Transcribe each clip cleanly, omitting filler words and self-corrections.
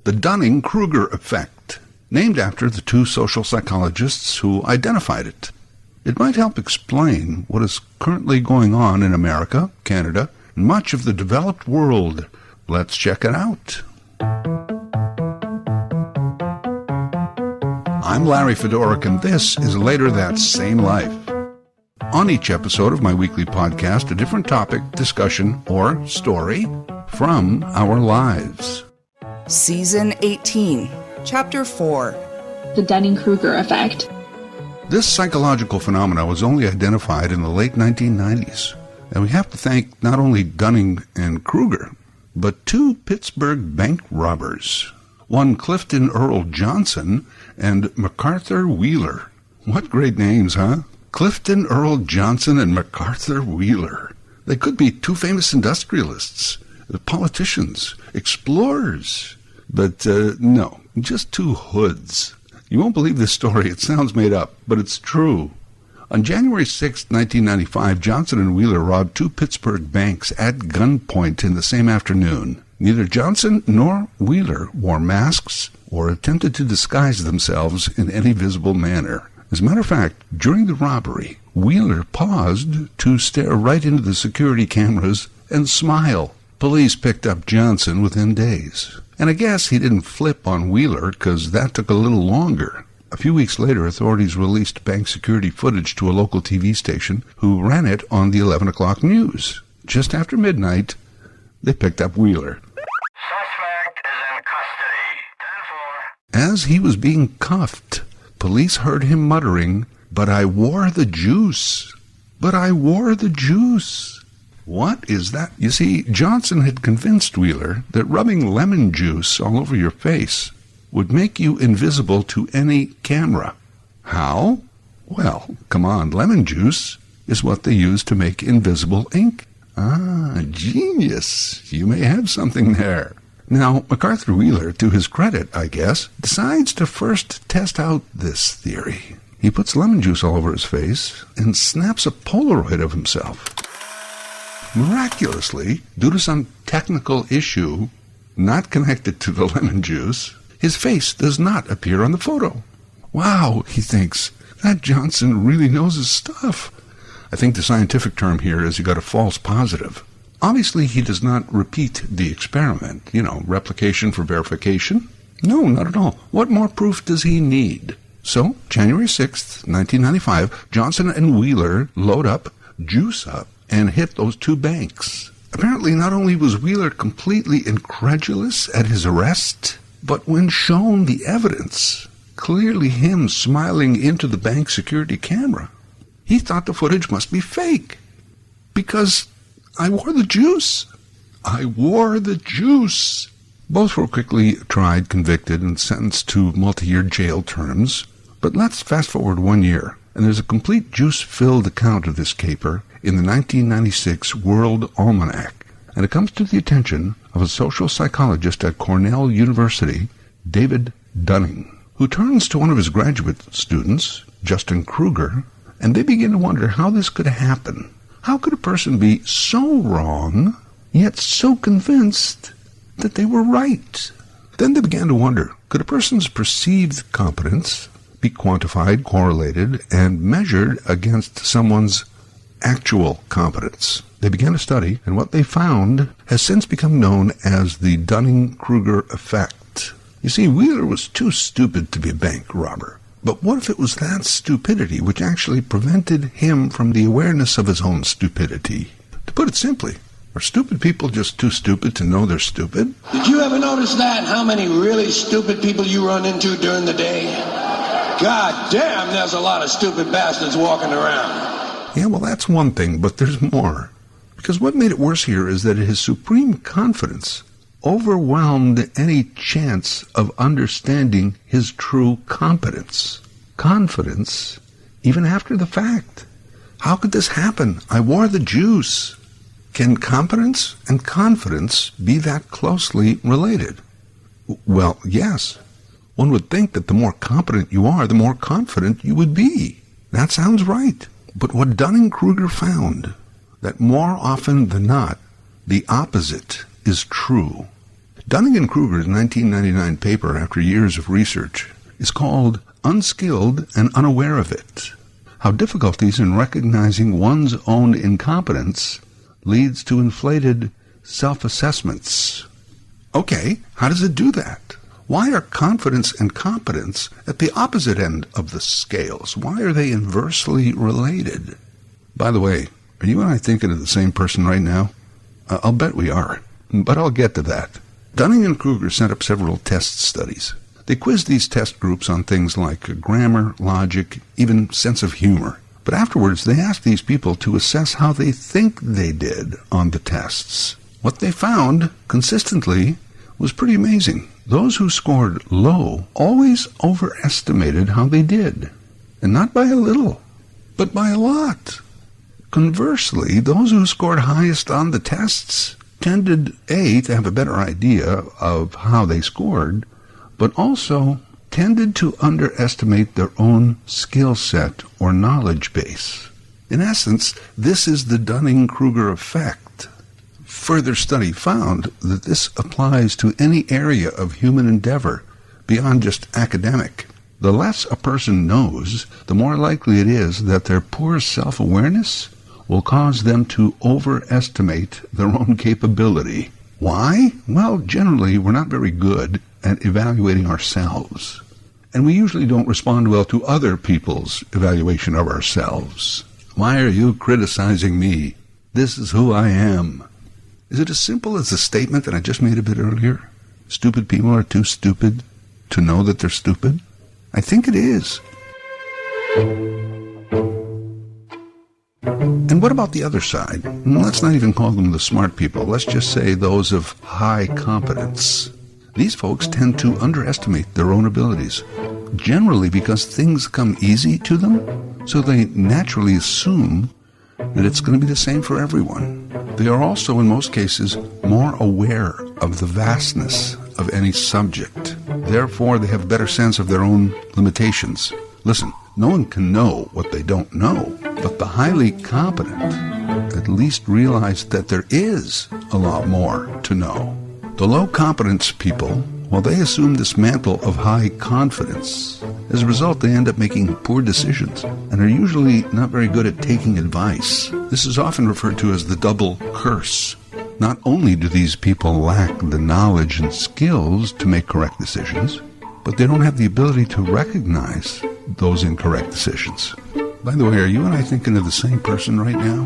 the Dunning-Kruger Effect, named after the two social psychologists who identified it. It might help explain what is currently going on in America, Canada, and much of the developed world. Let's check it out. I'm Larry Fedoruk, and this is Later That Same Life. On each episode of my weekly podcast, a different topic, discussion, or story from our lives. Season 18, Chapter 4. The Dunning-Kruger Effect. This psychological phenomenon was only identified in the late 1990s, and we have to thank not only Dunning and Kruger, but two Pittsburgh bank robbers, one Clifton Earl Johnson and MacArthur Wheeler. What great names, huh? Clifton Earl Johnson and MacArthur Wheeler. They could be two famous industrialists, politicians, explorers. But no, just two hoods. You won't believe this story. It sounds made up, but it's true. On January 6, 1995, Johnson and Wheeler robbed two Pittsburgh banks at gunpoint in the same afternoon. Neither Johnson nor Wheeler wore masks or attempted to disguise themselves in any visible manner. As a matter of fact, during the robbery, Wheeler paused to stare right into the security cameras and smile. Police picked up Johnson within days. And I guess he didn't flip on Wheeler because that took a little longer. A few weeks later, authorities released bank security footage to a local TV station who ran it on the 11 o'clock news. Just after midnight, they picked up Wheeler. Suspect is in custody. 10-4. As he was being cuffed, police heard him muttering, "But I wore the juice. But I wore the juice." What is that? You see, Johnson had convinced Wheeler that rubbing lemon juice all over your face would make you invisible to any camera. How? Well, come on, lemon juice is what they use to make invisible ink. Ah, genius. You may have something there. Now, MacArthur Wheeler, to his credit, I guess, decides to first test out this theory. He puts lemon juice all over his face and snaps a Polaroid of himself. Miraculously, due to some technical issue not connected to the lemon juice, his face does not appear on the photo. Wow, he thinks, that Johnson really knows his stuff. I think the scientific term here is he got a false positive. Obviously, he does not repeat the experiment, replication for verification. No, not at all. What more proof does he need? So, January 6th, 1995, Johnson and Wheeler load up, juice up, and hit those two banks. Apparently, not only was Wheeler completely incredulous at his arrest, but when shown the evidence, clearly him smiling into the bank security camera, he thought the footage must be fake. Because I wore the juice. I wore the juice. Both were quickly tried, convicted, and sentenced to multi-year jail terms. But let's fast forward 1 year, and there's a complete juice-filled account of this caper in the 1996 World Almanac, and it comes to the attention of a social psychologist at Cornell University, David Dunning, who turns to one of his graduate students, Justin Kruger, and they begin to wonder how this could happen. How could a person be so wrong, yet so convinced that they were right? Then they began to wonder, could a person's perceived competence be quantified, correlated, and measured against someone's actual competence? They began to study, and what they found has since become known as the Dunning-Kruger Effect. You see, Wheeler was too stupid to be a bank robber. But what if it was that stupidity which actually prevented him from the awareness of his own stupidity? To put it simply, are stupid people just too stupid to know they're stupid? Did you ever notice that? How many really stupid people you run into during the day? God damn, there's a lot of stupid bastards walking around. Yeah, well, that's one thing, but there's more. Because what made it worse here is that his supreme confidence overwhelmed any chance of understanding his true competence. Confidence, even after the fact. How could this happen? I wore the juice. Can competence and confidence be that closely related? Well, yes. One would think that the more competent you are, the more confident you would be. That sounds right. But what Dunning-Kruger found, that more often than not, the opposite is true. Dunning-Kruger's 1999 paper, after years of research, is called Unskilled and Unaware of It: How Difficulties in Recognizing One's Own Incompetence Leads to Inflated Self-Assessments. Okay, how does it do that? Why are confidence and competence at the opposite end of the scales? Why are they inversely related? By the way, are you and I thinking of the same person right now? I'll bet we are, but I'll get to that. Dunning-Kruger set up several test studies. They quizzed these test groups on things like grammar, logic, even sense of humor. But afterwards, they asked these people to assess how they think they did on the tests. What they found, consistently, was pretty amazing. Those who scored low always overestimated how they did. And not by a little, but by a lot. Conversely, those who scored highest on the tests tended, A, to have a better idea of how they scored, but also tended to underestimate their own skill set or knowledge base. In essence, this is the Dunning-Kruger Effect. Further study found that this applies to any area of human endeavor beyond just academic. The less a person knows, the more likely it is that their poor self-awareness will cause them to overestimate their own capability. Why? Well, generally, we're not very good at evaluating ourselves. And we usually don't respond well to other people's evaluation of ourselves. Why are you criticizing me? This is who I am. Is it as simple as the statement that I just made a bit earlier? Stupid people are too stupid to know that they're stupid? I think it is. And what about the other side? Let's not even call them the smart people. Let's just say those of high competence. These folks tend to underestimate their own abilities, generally because things come easy to them, so they naturally assume that it's going to be the same for everyone. They are also, in most cases, more aware of the vastness of any subject. Therefore, they have a better sense of their own limitations. Listen, no one can know what they don't know, but the highly competent at least realize that there is a lot more to know. The low competence people, well, they assume this mantle of high confidence. As a result, they end up making poor decisions and are usually not very good at taking advice. This is often referred to as the double curse. Not only do these people lack the knowledge and skills to make correct decisions, but they don't have the ability to recognize those incorrect decisions. By the way, are you and I thinking of the same person right now?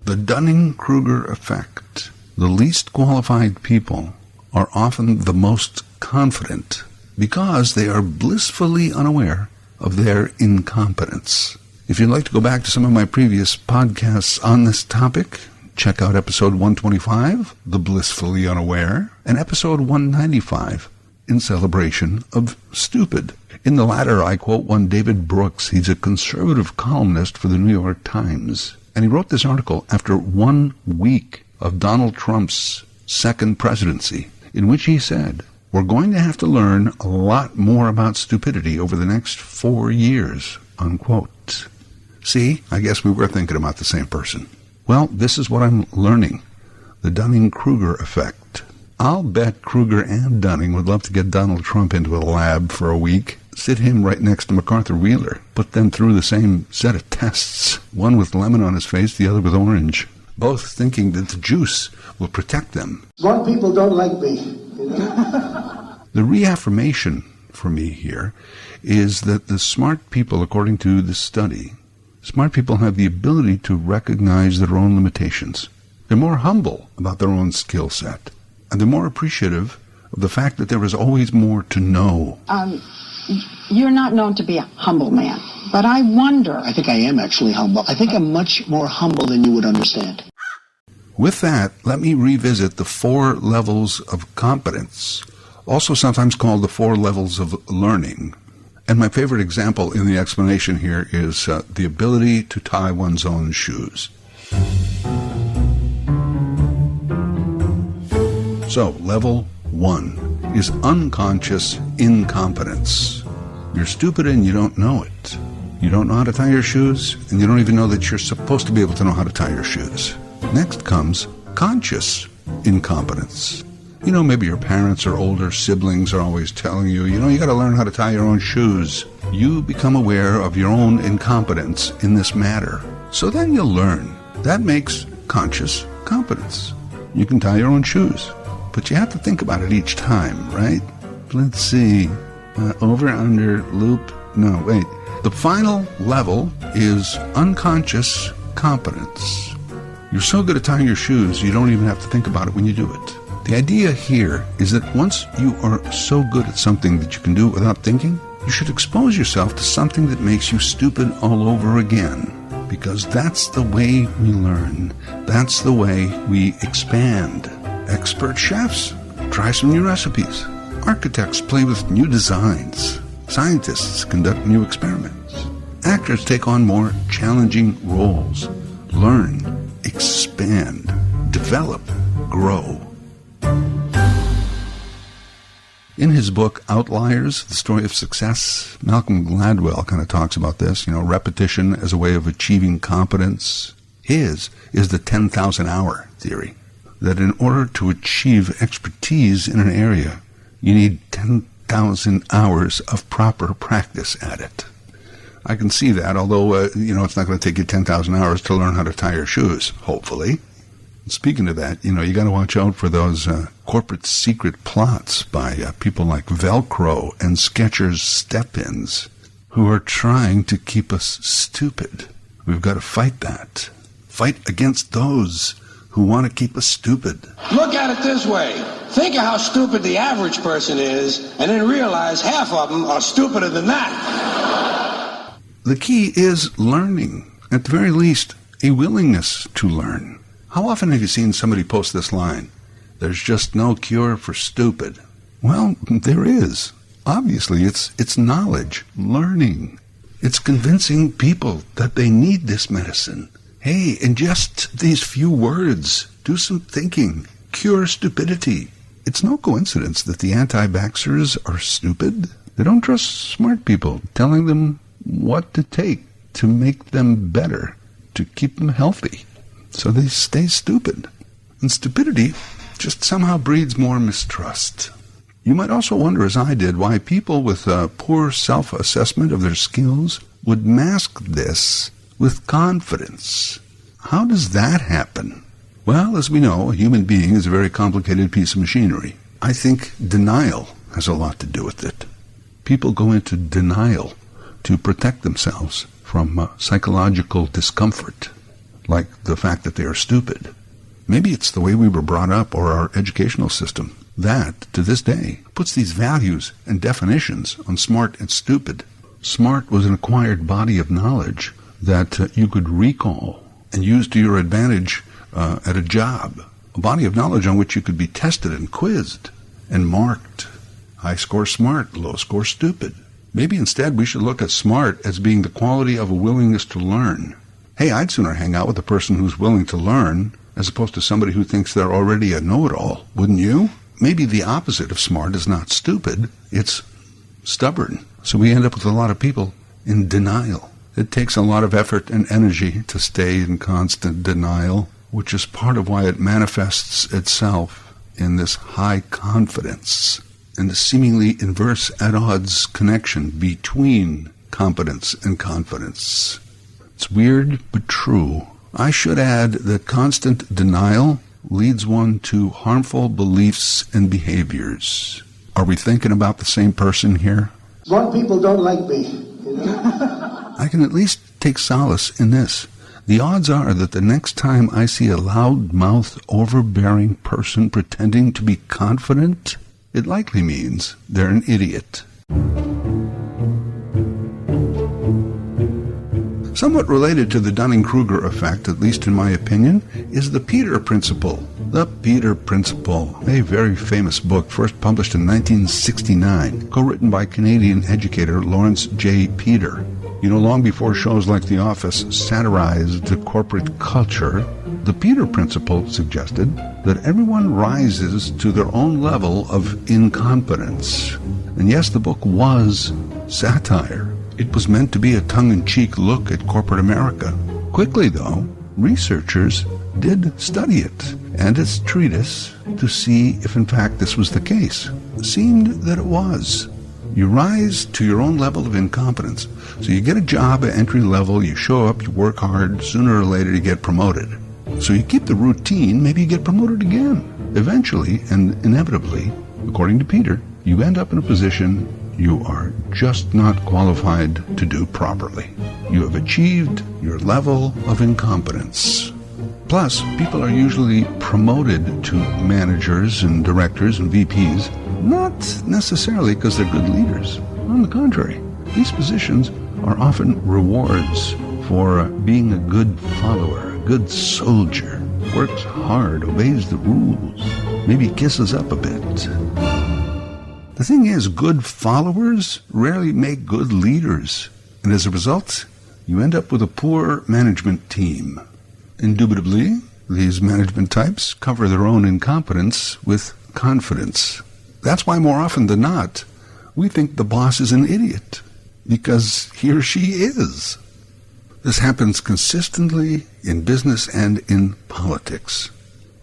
The Dunning-Kruger Effect. The least qualified people are often the most confident because they are blissfully unaware of their incompetence. If you'd like to go back to some of my previous podcasts on this topic, check out episode 125, The Blissfully Unaware, and episode 195, in celebration of stupid. In the latter, I quote one David Brooks. He's a conservative columnist for the New York Times. And he wrote this article after 1 week of Donald Trump's second presidency, in which he said, "We're going to have to learn a lot more about stupidity over the next 4 years," unquote. See, I guess we were thinking about the same person. Well, this is what I'm learning. The Dunning-Kruger Effect. I'll bet Kruger and Dunning would love to get Donald Trump into a lab for a week, sit him right next to MacArthur Wheeler, put them through the same set of tests, one with lemon on his face, the other with orange, both thinking that the juice will protect them. Smart people don't like me. The reaffirmation for me here is that the smart people, according to this study, smart people have the ability to recognize their own limitations. They're more humble about their own skill set, and they're more appreciative of the fact that there is always more to know. You're not known to be a humble man, but I wonder. I think I am actually humble. I think I'm much more humble than you would understand. With that, let me revisit the 4 levels of competence, also sometimes called the 4 levels of learning. And my favorite example in the explanation here is the ability to tie one's own shoes. So, level 1 is unconscious incompetence. You're stupid and you don't know it. You don't know how to tie your shoes, and you don't even know that you're supposed to be able to know how to tie your shoes. Next comes conscious incompetence. You know, maybe your parents or older siblings are always telling you, you got to learn how to tie your own shoes. You become aware of your own incompetence in this matter. So then you'll learn. That makes conscious competence. You can tie your own shoes. But you have to think about it each time, right? Let's see. Over, under, loop. No, wait. The final level is unconscious competence. You're so good at tying your shoes, you don't even have to think about it when you do it. The idea here is that once you are so good at something that you can do it without thinking, you should expose yourself to something that makes you stupid all over again. Because that's the way we learn. That's the way we expand. Expert chefs try some new recipes. Architects play with new designs. Scientists conduct new experiments. Actors take on more challenging roles. Learn, expand, develop, grow. In his book, Outliers, The Story of Success, Malcolm Gladwell kind of talks about this, repetition as a way of achieving competence. His is the 10,000 hour theory, that in order to achieve expertise in an area, you need 10,000 hours of proper practice at it. I can see that, although, it's not going to take you 10,000 hours to learn how to tie your shoes, hopefully. Speaking of that, you got to watch out for those corporate secret plots by people like Velcro and Skechers step-ins who are trying to keep us stupid. We've got to fight that. Fight against those who want to keep us stupid. Look at it this way. Think of how stupid the average person is, and then realize half of them are stupider than that. The key is learning. At the very least, a willingness to learn. How often have you seen somebody post this line? There's just no cure for stupid. Well, there is. Obviously, it's knowledge, learning. It's convincing people that they need this medicine. Hey, in just these few words, do some thinking. Cure stupidity. It's no coincidence that the anti-vaxxers are stupid. They don't trust smart people telling them what to take to make them better, to keep them healthy. So they stay stupid. And stupidity just somehow breeds more mistrust. You might also wonder, as I did, why people with poor self-assessment of their skills would mask this with confidence. How does that happen? Well, as we know, a human being is a very complicated piece of machinery. I think denial has a lot to do with it. People go into denial to protect themselves from psychological discomfort, like the fact that they are stupid. Maybe it's the way we were brought up or our educational system that, to this day, puts these values and definitions on smart and stupid. Smart was an acquired body of knowledge that you could recall and use to your advantage at a job. A body of knowledge on which you could be tested and quizzed and marked. High score smart, low score stupid. Maybe instead we should look at smart as being the quality of a willingness to learn. Hey, I'd sooner hang out with a person who's willing to learn as opposed to somebody who thinks they're already a know-it-all, wouldn't you? Maybe the opposite of smart is not stupid, it's stubborn. So we end up with a lot of people in denial. It takes a lot of effort and energy to stay in constant denial, which is part of why it manifests itself in this high confidence and the seemingly inverse at odds connection between competence and confidence. It's weird, but true. I should add that constant denial leads one to harmful beliefs and behaviors. Are we thinking about the same person here? Smart people don't like me. I can at least take solace in this. The odds are that the next time I see a loud-mouthed, overbearing person pretending to be confident, it likely means they're an idiot. Somewhat related to the Dunning-Kruger Effect, at least in my opinion, is the Peter Principle. The Peter Principle, a very famous book, first published in 1969, co-written by Canadian educator Lawrence J. Peter. Long before shows like The Office satirized corporate culture, the Peter Principle suggested that everyone rises to their own level of incompetence. And yes, the book was satire. It was meant to be a tongue-in-cheek look at corporate America. Quickly, though, researchers did study it and its treatise to see if in fact this was the case. It seemed that it was. You rise to your own level of incompetence. So you get a job at entry level, you show up, you work hard, sooner or later you get promoted. So you keep the routine, maybe you get promoted again. Eventually, and inevitably, according to Peter, you end up in a position you are just not qualified to do properly. You have achieved your level of incompetence. Plus, people are usually promoted to managers and directors and VPs, not necessarily because they're good leaders. On the contrary, these positions are often rewards for being a good follower, a good soldier, works hard, obeys the rules, maybe kisses up a bit. The thing is, good followers rarely make good leaders, and as a result, you end up with a poor management team. Indubitably, these management types cover their own incompetence with confidence. That's why more often than not, we think the boss is an idiot, because he or she is. This happens consistently in business and in politics.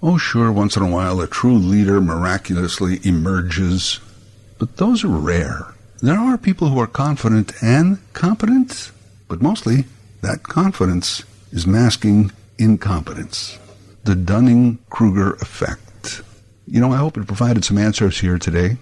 Oh, sure, once in a while a true leader miraculously emerges, but those are rare. There are people who are confident and competent, but mostly that confidence is masking incompetence. The Dunning-Kruger Effect. You know, I hope it provided some answers here today.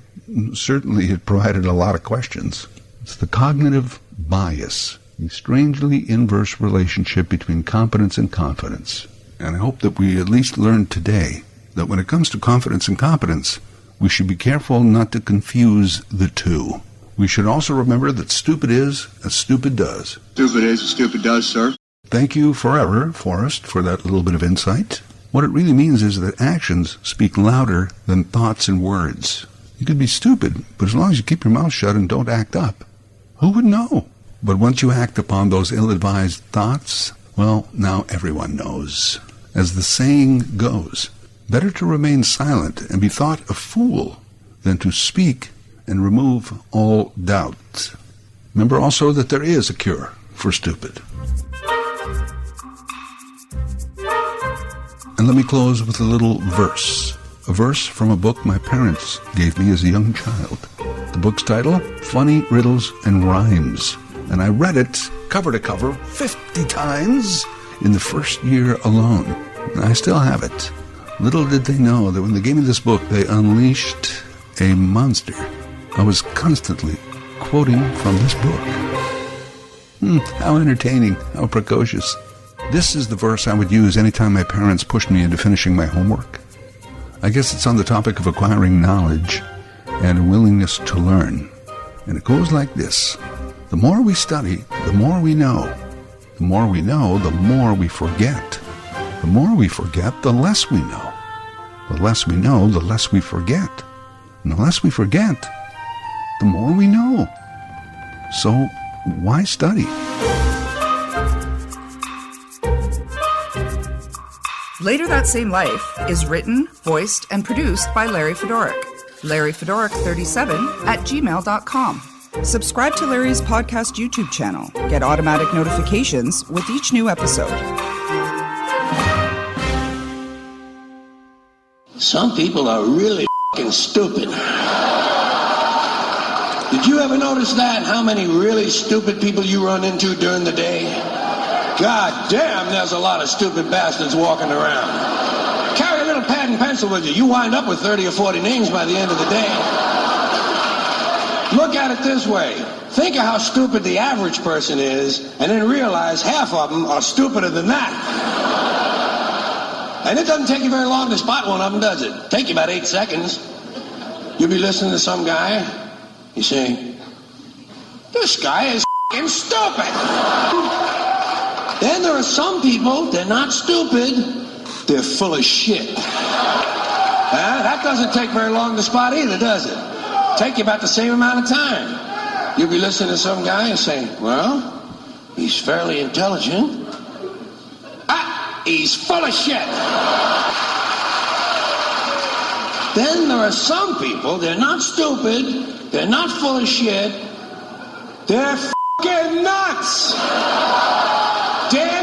Certainly it provided a lot of questions. It's the cognitive bias, a strangely inverse relationship between competence and confidence. And I hope that we at least learned today that when it comes to confidence and competence, we should be careful not to confuse the two. We should also remember that stupid is as stupid does. Stupid is as stupid does, sir. Thank you forever, Forrest, for that little bit of insight. What it really means is that actions speak louder than thoughts and words. You could be stupid, but as long as you keep your mouth shut and don't act up, who would know? But once you act upon those ill-advised thoughts, well, now everyone knows. As the saying goes, better to remain silent and be thought a fool than to speak and remove all doubt. Remember also that there is a cure for stupid. And let me close with a little verse. A verse from a book my parents gave me as a young child. The book's title, Funny Riddles and Rhymes. And I read it cover to cover 50 times in the first year alone. And I still have it. Little did they know that when they gave me this book, they unleashed a monster. I was constantly quoting from this book. How entertaining, how precocious. This is the verse I would use anytime my parents pushed me into finishing my homework. I guess it's on the topic of acquiring knowledge and a willingness to learn. And it goes like this. The more we study, the more we know. The more we know, the more we forget. The more we forget, the less we know. The less we know, the less we forget. And the less we forget, the more we know. So, why study? Later That Same Life is written, voiced, and produced by Larry Fedoruk. LarryFedoruk37@gmail.com. Subscribe to Larry's podcast YouTube channel. Get automatic notifications with each new episode. Some people are really f***ing stupid. Did you ever notice that? How many really stupid people you run into during the day? God damn, there's a lot of stupid bastards walking around. Carry a little pad and pencil with you. You wind up with 30 or 40 names by the end of the day. Look at it this way. Think of how stupid the average person is, and then realize half of them are stupider than that. And it doesn't take you very long to spot one of them, does it? Take you about 8 seconds. You'll be listening to some guy. You say, this guy is f***ing stupid. Then there are some people, they're not stupid, they're full of shit. That doesn't take very long to spot either, does it? Take you about the same amount of time. You'll be listening to some guy and say, well, he's fairly intelligent. He's full of shit. Then there are some people, they're not stupid, they're not full of shit, they're f***ing nuts. Damn